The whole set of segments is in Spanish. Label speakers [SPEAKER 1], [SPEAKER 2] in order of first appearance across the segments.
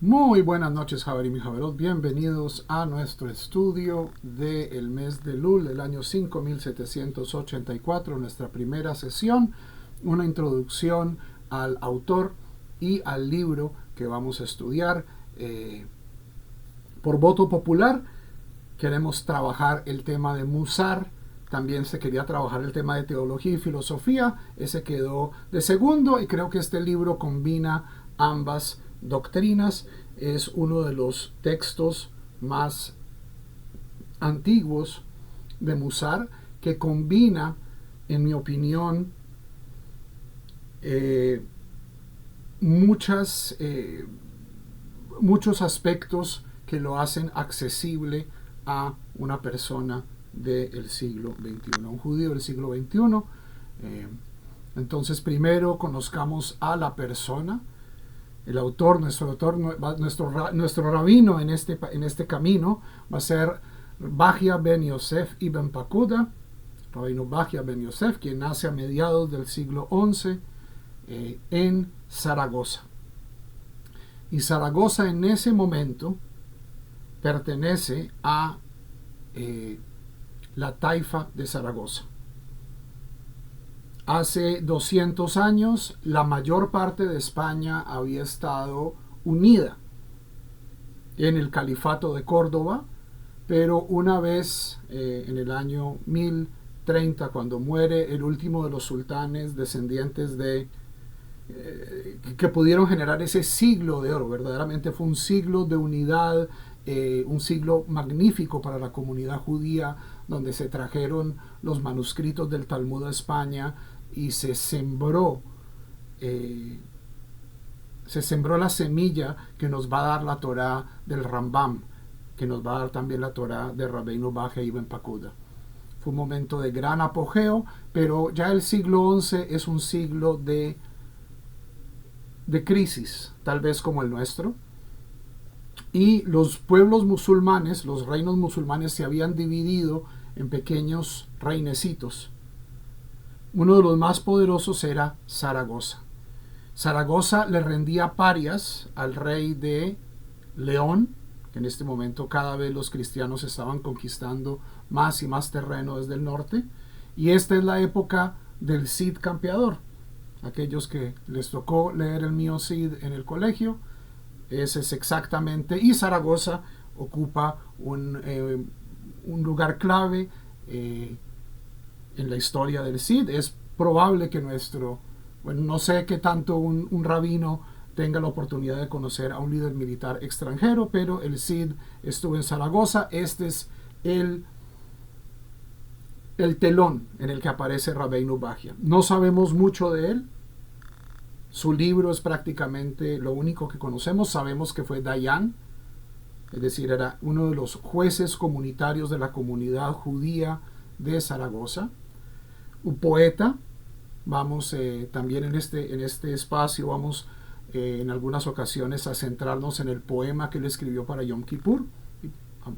[SPEAKER 1] Muy buenas noches, Javerim y Javerot. Bienvenidos a nuestro estudio del mes de Lul del año 5784, nuestra primera sesión, una introducción al autor y al libro que vamos a estudiar. Por voto popular, queremos trabajar el tema de Musar. También se quería trabajar el tema de teología y filosofía. Ese quedó de segundo y creo que este libro combina ambas doctrinas. Es uno de los textos más antiguos de Musar que combina, en mi opinión, muchos aspectos que lo hacen accesible a una persona del siglo XXI, un judío del siglo XXI. Entonces, primero conozcamos a la persona. El autor, nuestro rabino en este camino va a ser Bajia ben Yosef ibn Pakuda, rabino Bajia ben Yosef, quien nace a mediados del siglo XI en Zaragoza. Y Zaragoza en ese momento pertenece a la taifa de Zaragoza. Hace 200 años la mayor parte de España había estado unida en el califato de Córdoba, pero una vez en el año 1030, cuando muere el último de los sultanes descendientes de que pudieron generar ese siglo de oro, verdaderamente fue un siglo de unidad, un siglo magnífico para la comunidad judía, donde se trajeron los manuscritos del Talmud a España y se sembró la semilla que nos va a dar la Torá del Rambam, que nos va a dar también la Torá de Rabbeinu Bajia ibn Pakuda. Fue un momento de gran apogeo, pero ya el siglo XI es un siglo de crisis, tal vez como el nuestro. Y los pueblos musulmanes, los reinos musulmanes se habían dividido en pequeños reinecitos. Uno de los más poderosos era Zaragoza. Zaragoza le rendía parias al rey de León, que en este momento cada vez los cristianos estaban conquistando más y más terreno desde el norte. Y esta es la época del Cid campeador. Aquellos que les tocó leer el mío Cid en el colegio, ese es exactamente, y Zaragoza ocupa un lugar clave en la historia del Cid. Es probable que no sé qué tanto un rabino tenga la oportunidad de conocer a un líder militar extranjero, pero el Cid estuvo en Zaragoza. Este es el telón en el que aparece Rabbeinu Bajia. No sabemos mucho de él. Su libro es prácticamente lo único que conocemos. Sabemos que fue Dayan, es decir, era uno de los jueces comunitarios de la comunidad judía de Zaragoza. Un poeta. Vamos también en este espacio, vamos en algunas ocasiones a centrarnos en el poema que él escribió para Yom Kippur.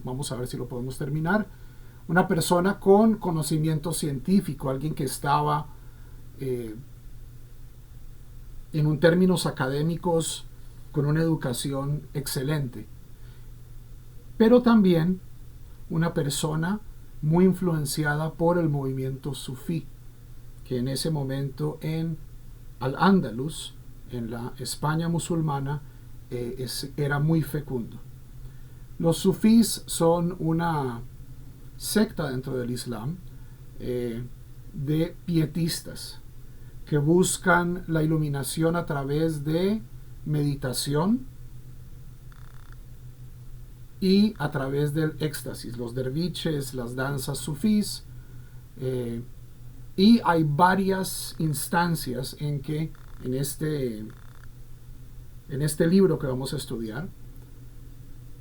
[SPEAKER 1] Vamos a ver si lo podemos terminar. Una persona con conocimiento científico, alguien que estaba en términos académicos con una educación excelente, pero también una persona muy influenciada por el movimiento sufí, que en ese momento en Al-Ándalus, en la España musulmana, era muy fecundo. Los sufís son una secta dentro del Islam de pietistas que buscan la iluminación a través de meditación y a través del éxtasis, los derviches, las danzas sufís, y hay varias instancias en que en este libro que vamos a estudiar,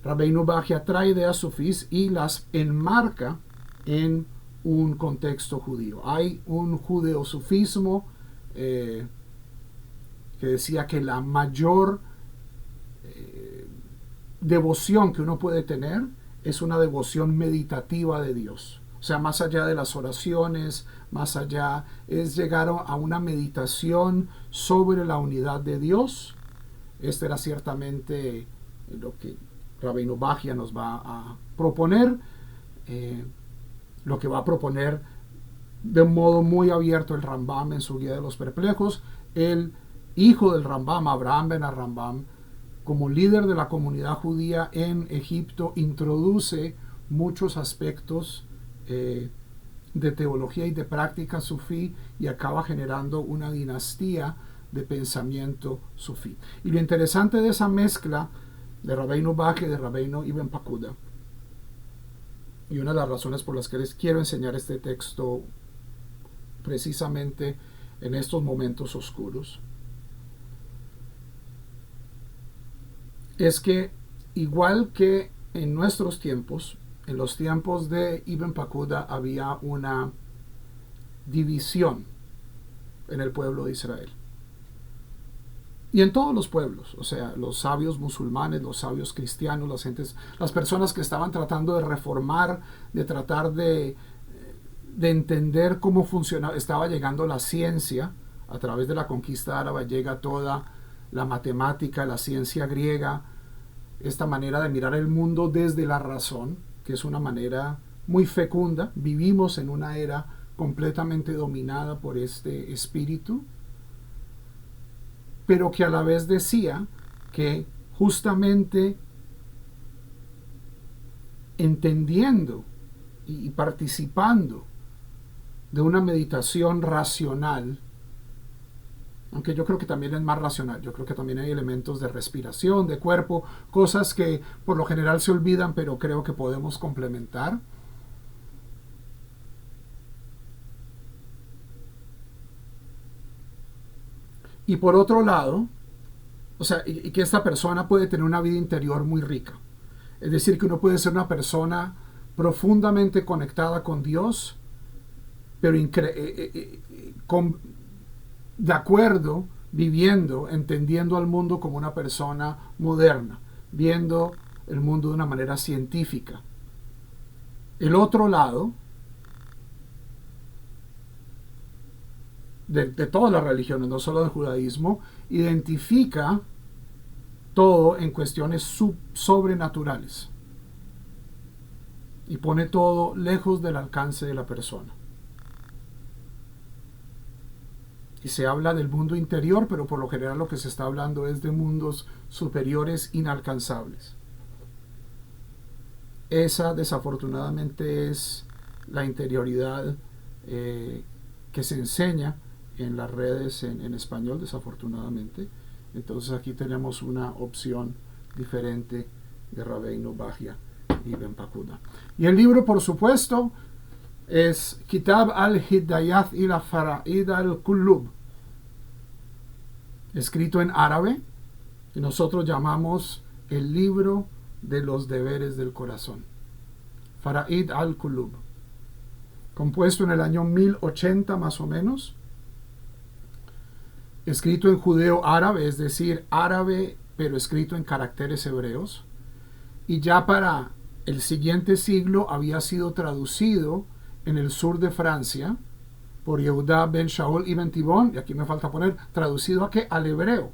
[SPEAKER 1] Rabbeinu Bajia trae ideas sufís y las enmarca en un contexto judío. Hay un judeosufismo que decía que la mayor devoción que uno puede tener es una devoción meditativa de Dios. O sea, más allá de las oraciones, más allá es llegar a una meditación sobre la unidad de Dios. Este era ciertamente lo que Rabbeinu Bajia nos va a proponer, lo que va a proponer de un modo muy abierto el Rambam en su Guía de los Perplejos. El hijo del Rambam, Abraham ben Rambam, como líder de la comunidad judía en Egipto, introduce muchos aspectos de teología y de práctica sufí y acaba generando una dinastía de pensamiento sufí. Y lo interesante de esa mezcla de Rabbeinu Bajia y de Rabbeinu Ibn Pakuda, y una de las razones por las que les quiero enseñar este texto precisamente en estos momentos oscuros, es que igual que en nuestros tiempos, en los tiempos de Ibn Pakuda había una división en el pueblo de Israel. Y en todos los pueblos, o sea, los sabios musulmanes, los sabios cristianos, las personas que estaban tratando de reformar, de tratar de entender cómo funcionaba, estaba llegando la ciencia, a través de la conquista árabe llega toda la matemática, la ciencia griega, esta manera de mirar el mundo desde la razón, que es una manera muy fecunda. Vivimos en una era completamente dominada por este espíritu, pero que a la vez decía que justamente entendiendo y participando de una meditación racional, aunque yo creo que también es más racional, yo creo que también hay elementos de respiración, de cuerpo, cosas que por lo general se olvidan, pero creo que podemos complementar. Y por otro lado, o sea, y que esta persona puede tener una vida interior muy rica. Es decir, que uno puede ser una persona profundamente conectada con Dios, pero de acuerdo, viviendo, entendiendo al mundo como una persona moderna, viendo el mundo de una manera científica. El otro lado de todas las religiones, no solo del judaísmo, identifica todo en cuestiones sobrenaturales y pone todo lejos del alcance de la persona. Y se habla del mundo interior, pero por lo general lo que se está hablando es de mundos superiores inalcanzables. Esa desafortunadamente es la interioridad que se enseña en las redes en español, desafortunadamente. Entonces aquí tenemos una opción diferente de Rabbeinu Bajia y Ben Pakuda. Y el libro, por supuesto, es Kitab al-Hidayat ila Fara'id al-Qulub, escrito en árabe, y nosotros llamamos el libro de los deberes del corazón, Fara'id al-Qulub, compuesto en el año 1080 más o menos, escrito en judeo árabe, es decir, árabe pero escrito en caracteres hebreos, y ya para el siguiente siglo había sido traducido en el sur de Francia por Yehuda ben Shaul ibn Tibón, y aquí me falta poner, traducido a qué, al hebreo.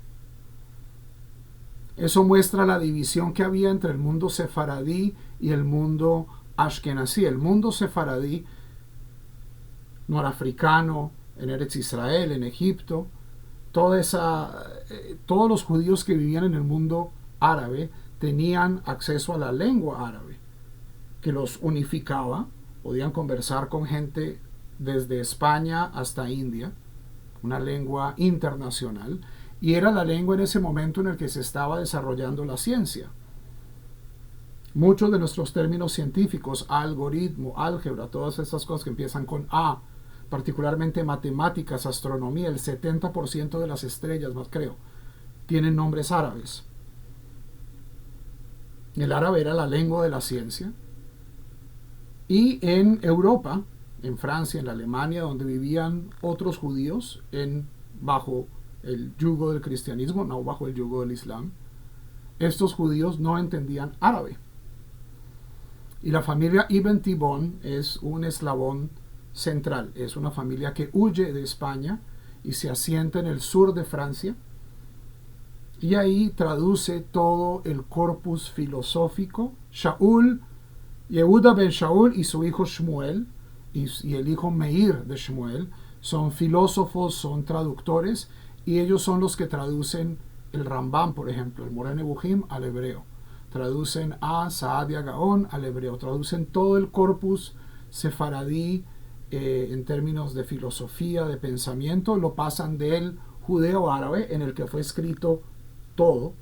[SPEAKER 1] Eso muestra la división que había entre el mundo sefaradí y el mundo ashkenazí. El mundo sefaradí, norafricano, en Eretz Israel, en Egipto, todos los judíos que vivían en el mundo árabe tenían acceso a la lengua árabe, que los unificaba, podían conversar con gente desde España hasta India, una lengua internacional, y era la lengua en ese momento en el que se estaba desarrollando la ciencia. Muchos de nuestros términos científicos, algoritmo, álgebra, todas esas cosas que empiezan con A, particularmente matemáticas, astronomía, el 70% de las estrellas, más creo, tienen nombres árabes. El árabe era la lengua de la ciencia. Y en Europa, en Francia, en Alemania, donde vivían otros judíos bajo el yugo del cristianismo, no bajo el yugo del islam, estos judíos no entendían árabe. Y la familia Ibn Tibón es un eslabón central, es una familia que huye de España y se asienta en el sur de Francia, y ahí traduce todo el corpus filosófico. Shaul, Yehuda ben Shaul y su hijo Shmuel, y el hijo Meir de Shmuel, son filósofos, son traductores, y ellos son los que traducen el Rambam, por ejemplo, el Moreh Nevuchim al hebreo. Traducen a Saadia Gaon al hebreo. Traducen todo el corpus sefaradí en términos de filosofía, de pensamiento. Lo pasan del judeo árabe, en el que fue escrito todo.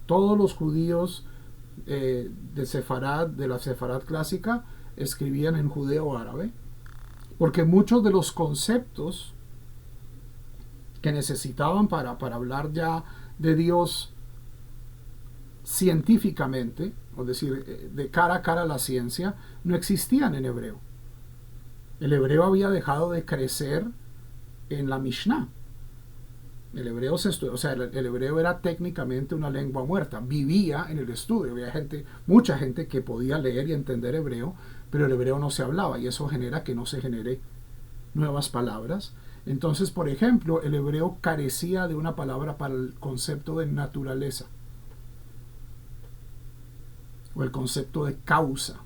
[SPEAKER 1] Todos los judíos de Sefarad, de la Sefarad clásica, escribían en judeo árabe, porque muchos de los conceptos que necesitaban para hablar ya de Dios científicamente, es decir, de cara a cara a la ciencia, no existían en hebreo. El hebreo había dejado de crecer en la Mishnah. El hebreo el hebreo era técnicamente una lengua muerta, vivía en el estudio, había mucha gente que podía leer y entender hebreo, pero el hebreo no se hablaba, y eso genera que no se genere nuevas palabras. Entonces, por ejemplo, el hebreo carecía de una palabra para el concepto de naturaleza o el concepto de causa.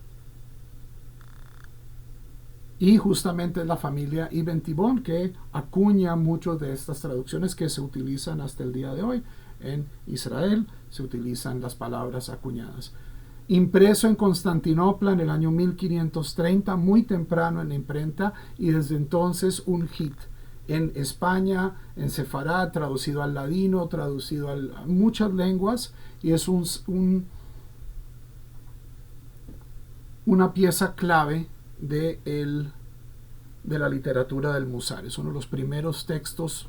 [SPEAKER 1] Y justamente es la familia Ibn Tibón que acuña muchas de estas traducciones que se utilizan hasta el día de hoy. En Israel se utilizan las palabras acuñadas. Impreso en Constantinopla en el año 1530, muy temprano en la imprenta, y desde entonces un hit. En España, en Sefarad, traducido al ladino, traducido a muchas lenguas, y es una pieza clave de la literatura del Musar. Es uno de los primeros textos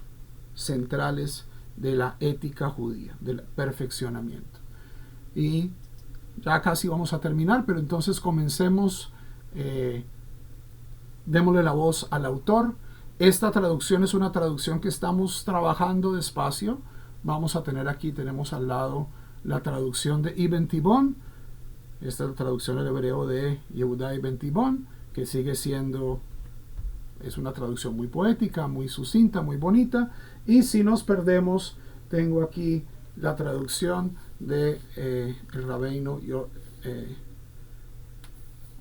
[SPEAKER 1] centrales de la ética judía, del perfeccionamiento. Y ya casi vamos a terminar, pero entonces comencemos. Démosle la voz al autor. Esta traducción es una traducción que estamos trabajando despacio. Vamos a tener aquí, tenemos al lado la traducción de Ibn Tibón. Esta es la traducción al hebreo de Yehuda Ibn Tibón, que sigue siendo, es una traducción muy poética, muy sucinta, muy bonita. Y si nos perdemos, tengo aquí la traducción de el rabino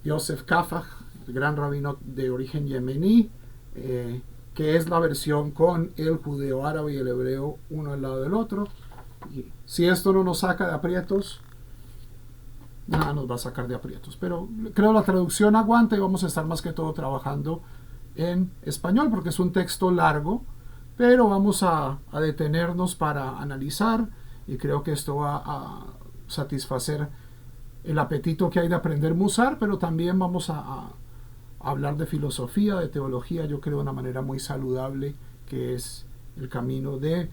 [SPEAKER 1] Yosef Kafach, el gran rabino de origen yemení, que es la versión con el judeo árabe y el hebreo uno al lado del otro. Y si esto no nos saca de aprietos, nada nos va a sacar de aprietos. Pero creo la traducción aguanta, y vamos a estar más que todo trabajando en español porque es un texto largo, pero vamos a detenernos para analizar, y creo que esto va a satisfacer el apetito que hay de aprender Musar, pero también vamos a hablar de filosofía, de teología, yo creo de una manera muy saludable, que es el camino de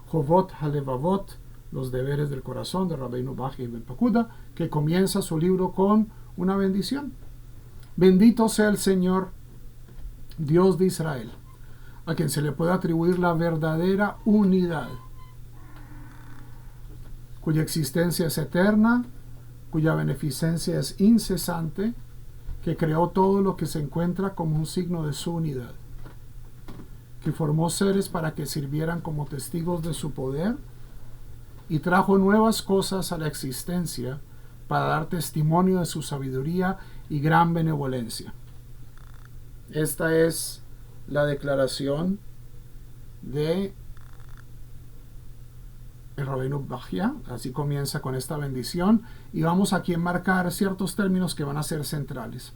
[SPEAKER 1] Jovot Halevavot, los deberes del corazón, de Rabbeinu Bachya Ibn Pakuda, que comienza su libro con una bendición. Bendito sea el Señor, Dios de Israel, a quien se le puede atribuir la verdadera unidad, cuya existencia es eterna, cuya beneficencia es incesante, que creó todo lo que se encuentra como un signo de su unidad, que formó seres para que sirvieran como testigos de su poder, y trajo nuevas cosas a la existencia para dar testimonio de su sabiduría y gran benevolencia. Esta es la declaración de el Rabbeinu Bachya. Así comienza con esta bendición, y vamos aquí a enmarcar ciertos términos que van a ser centrales.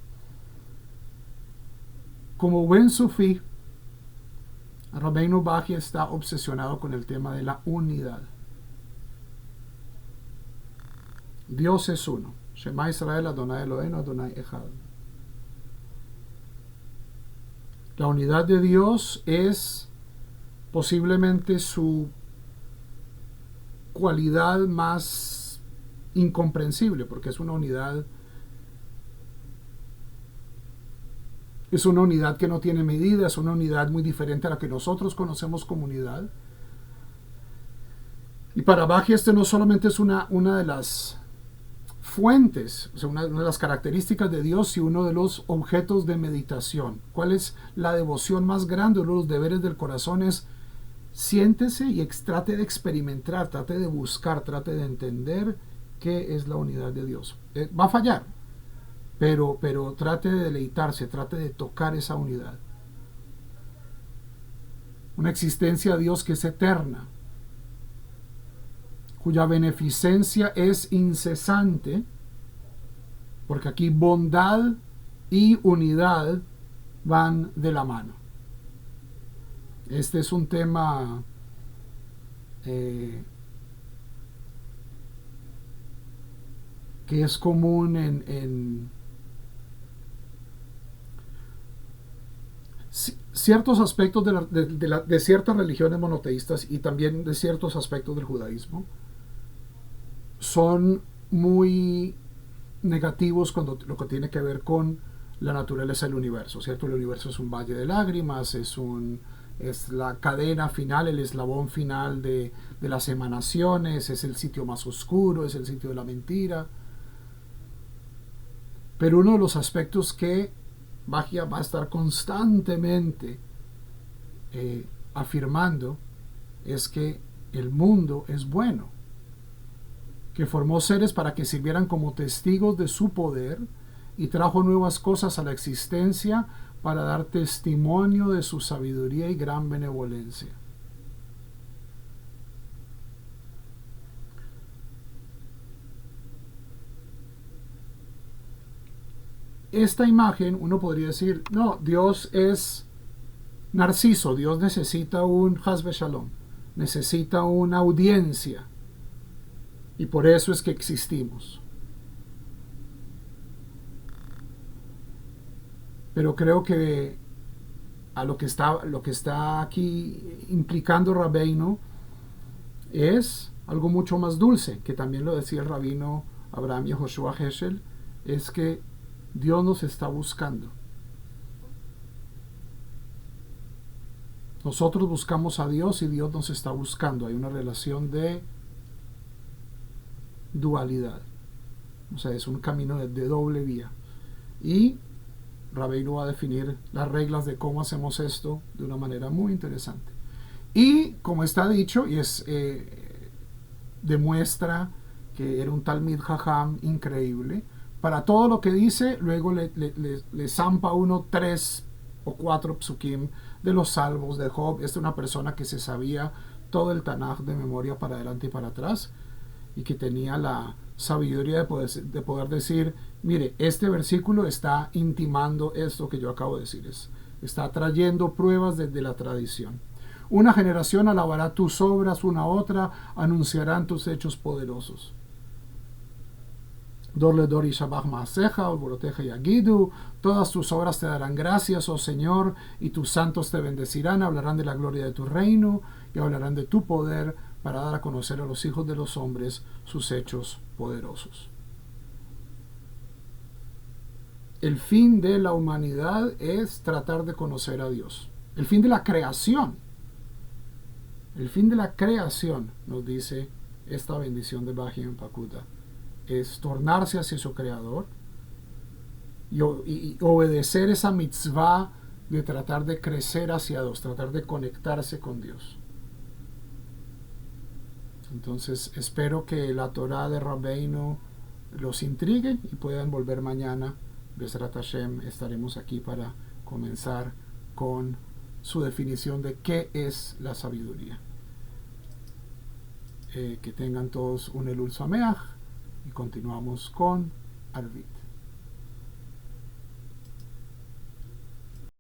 [SPEAKER 1] Como buen sufí, Rabbeinu Bachya está obsesionado con el tema de la unidad. Dios es uno. Shema Israel, Adonai Eloheinu, Adonai Echad. La unidad de Dios es posiblemente su cualidad más incomprensible, porque es una unidad que no tiene medida, es una unidad muy diferente a la que nosotros conocemos como unidad. Y para Bachya no solamente es una de las fuentes, o sea, una de las características de Dios, y uno de los objetos de meditación. ¿Cuál es la devoción más grande? Uno de los deberes del corazón es siéntese y trate de experimentar, trate de buscar, trate de entender qué es la unidad de Dios. Va a fallar, pero trate de deleitarse, trate de tocar esa unidad. Una existencia de Dios que es eterna, cuya beneficencia es incesante, porque aquí bondad y unidad van de la mano. Este es un tema que es común en ciertos aspectos de ciertas religiones monoteístas y también de ciertos aspectos del judaísmo. Son muy negativos cuando lo que tiene que ver con la naturaleza del universo, ¿cierto? El universo es un valle de lágrimas, es la cadena final, el eslabón final de las emanaciones, es el sitio más oscuro, es el sitio de la mentira. Pero uno de los aspectos que Bajia va a estar constantemente afirmando es que el mundo es bueno, que formó seres para que sirvieran como testigos de su poder y trajo nuevas cosas a la existencia para dar testimonio de su sabiduría y gran benevolencia. Esta imagen uno podría decir, no, Dios es Narciso, Dios necesita un Hasbe Shalom, necesita una audiencia y por eso es que existimos. Pero creo que a lo que está aquí implicando Rabbeinu es algo mucho más dulce, que también lo decía el rabino Abraham Yehoshua Heschel, es que Dios nos está buscando. Nosotros buscamos a Dios y Dios nos está buscando. Hay una relación de dualidad. O sea, es un camino de doble vía. Y Rabbeinu va a definir las reglas de cómo hacemos esto de una manera muy interesante. Y como está dicho, y demuestra que era un Talmid Jajam increíble, para todo lo que dice, luego le zampa uno 3 o 4 psukim de los salmos de Job. Esta es una persona que se sabía todo el Tanaj de memoria para adelante y para atrás, y que tenía la sabiduría de poder decir, mire, este versículo está intimando esto que yo acabo de decir, está trayendo pruebas desde la tradición. Una generación alabará tus obras, una otra anunciarán tus hechos poderosos. Dorle dori shabach maaseja, olboroteja y agidu, todas tus obras te darán gracias, oh Señor, y tus santos te bendecirán, hablarán de la gloria de tu reino y hablarán de tu poder para dar a conocer a los hijos de los hombres sus hechos poderosos. El fin de la humanidad es tratar de conocer a Dios. El fin de la creación. El fin de la creación, nos dice esta bendición de Bajia en Pakuta, es tornarse hacia su creador y obedecer esa mitzvah de tratar de crecer hacia Dios, tratar de conectarse con Dios. Entonces espero que la Torah de Rabbeinu los intrigue y puedan volver mañana. Bezrat Hashem, estaremos aquí para comenzar con su definición de qué es la sabiduría. Que tengan todos un Elul Sameach y continuamos con Arvi.